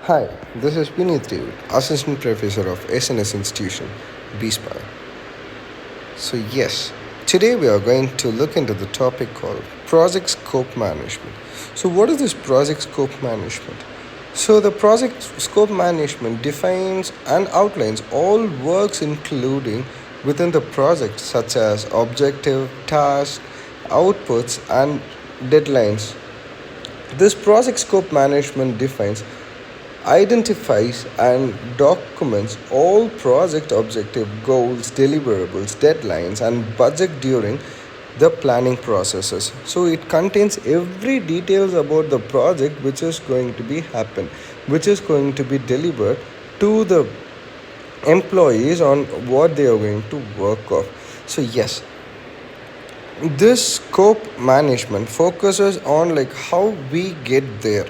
Hi, this is Puneet David, Assistant Professor of SNS Institution, BSPI. So, yes, today we are going to look into the topic called Project Scope Management. So, what is this Project Scope Management? So, the Project Scope Management defines and outlines all works including within the project, such as objective, task, outputs, and deadlines. This project scope management defines, identifies and documents all project objective goals, deliverables, deadlines and budget during the planning processes. So it contains every details about the project which is going to be happen, which is going to be delivered to the employees on what they are going to work off. So yes, this scope management focuses on like how we get there,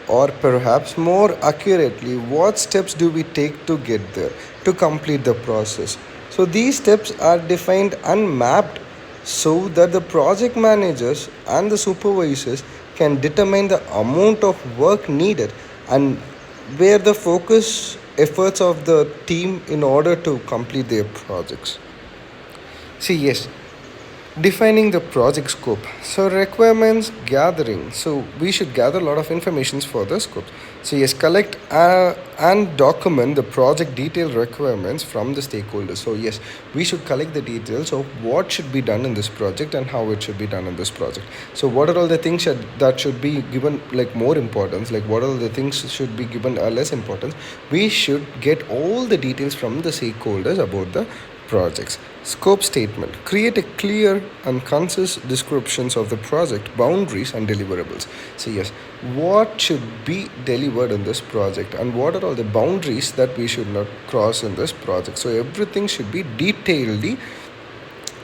or perhaps more accurately, what steps do we take to get there, to complete the process. So these steps are defined and mapped so that the project managers and the supervisors can determine the amount of work needed and where the focus efforts of the team in order to complete their projects. See, yes, defining the project scope. So requirements gathering. So we should gather a lot of informations for the scope. So yes, collect and document the project detail requirements from the stakeholders. So yes, we should collect the details of what should be done in this project and how it should be done in this project. So what are all the things that should be given like more importance, like what are the things should be given less importance. We should get all the details from the stakeholders about the projects. Scope statement. Create a clear and concise descriptions of the project, boundaries and deliverables. So yes, what should be delivered in this project and what are all the boundaries that we should not cross in this project. So everything should be detailedly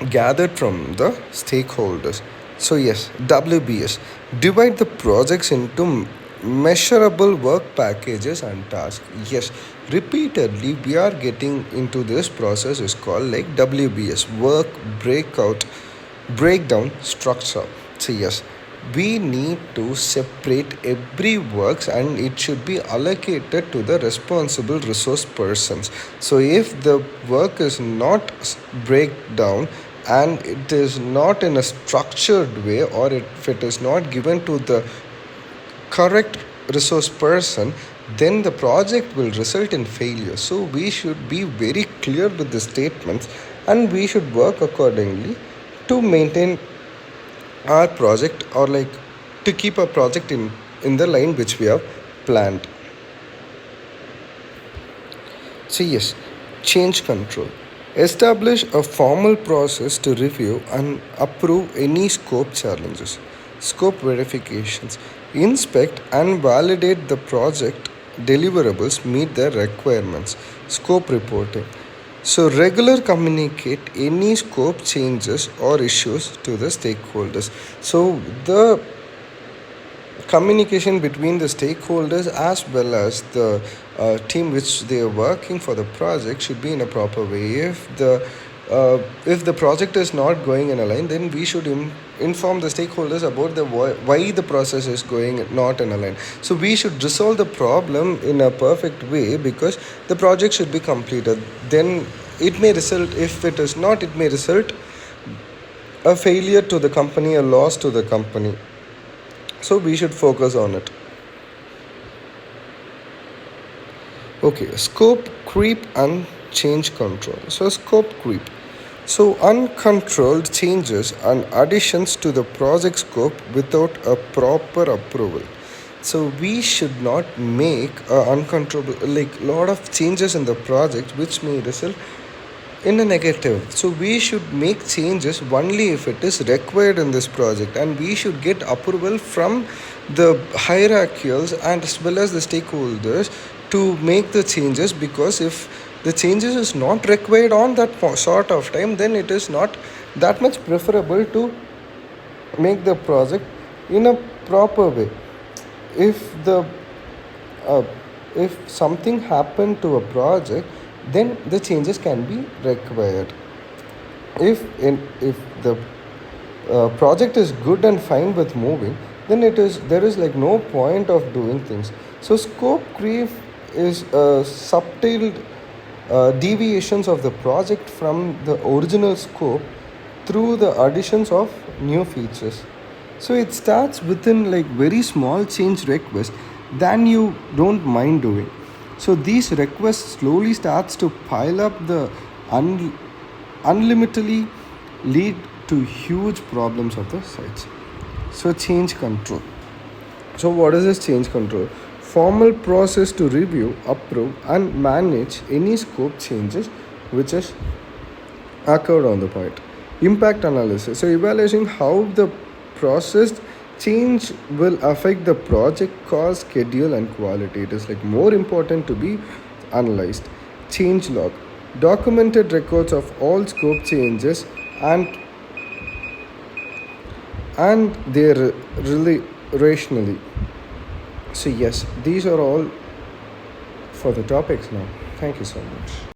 gathered from the stakeholders. So yes, WBS. Divide the projects into measurable work packages and tasks. Yes, repeatedly we are getting into this process is called like WBS, work breakout breakdown structure. So yes, we need to separate every works and it should be allocated to the responsible resource persons. So if the work is not breakdown and it is not in a structured way, or if it is not given to the correct resource person, then the project will result in failure. So we should be very clear with the statements and we should work accordingly to maintain our project, or like to keep our project in the line which we have planned. So yes, change control. Establish a formal process to review and approve any scope challenges. Scope verifications. Inspect and validate the project deliverables meet their requirements. Scope reporting. So regular communicate any scope changes or issues to the stakeholders. So the communication between the stakeholders as well as the team which they are working for the project should be in a proper way. If the project is not going in a line, then we should inform the stakeholders about the why the process is going not in a line. So we should resolve the problem in a perfect way, because the project should be completed. Then it may result, if it is not, it may result a failure to the company, a loss to the company. So we should focus on it. Okay, scope creep and change control. So scope creep. So uncontrolled changes and additions to the project scope without a proper approval. So we should not make uncontrollable, like lot of changes in the project which may result in a negative. So we should make changes only if it is required in this project, and we should get approval from the hierarchies and as well as the stakeholders to make the changes, because if the changes is not required on that sort of time, then it is not that much preferable to make the project in a proper way. If the uh, if something happened to a project, then the changes can be required. If the project is good and fine with moving, then it is there is like no point of doing things. So scope creep is subtle deviations of the project from the original scope through the additions of new features. So it starts within like very small change requests than you don't mind doing. So these requests slowly starts to pile up the unlimitedly lead to huge problems of the sites. So change control. So what is this change control? Formal process to review, approve and manage any scope changes which is occurred on the point. Impact analysis. So evaluating how the processed change will affect the project cost, schedule and quality. It is like more important to be analyzed. Change log. Documented records of all scope changes and their really rationally. So yes, these are all for the topics now. Thank you so much.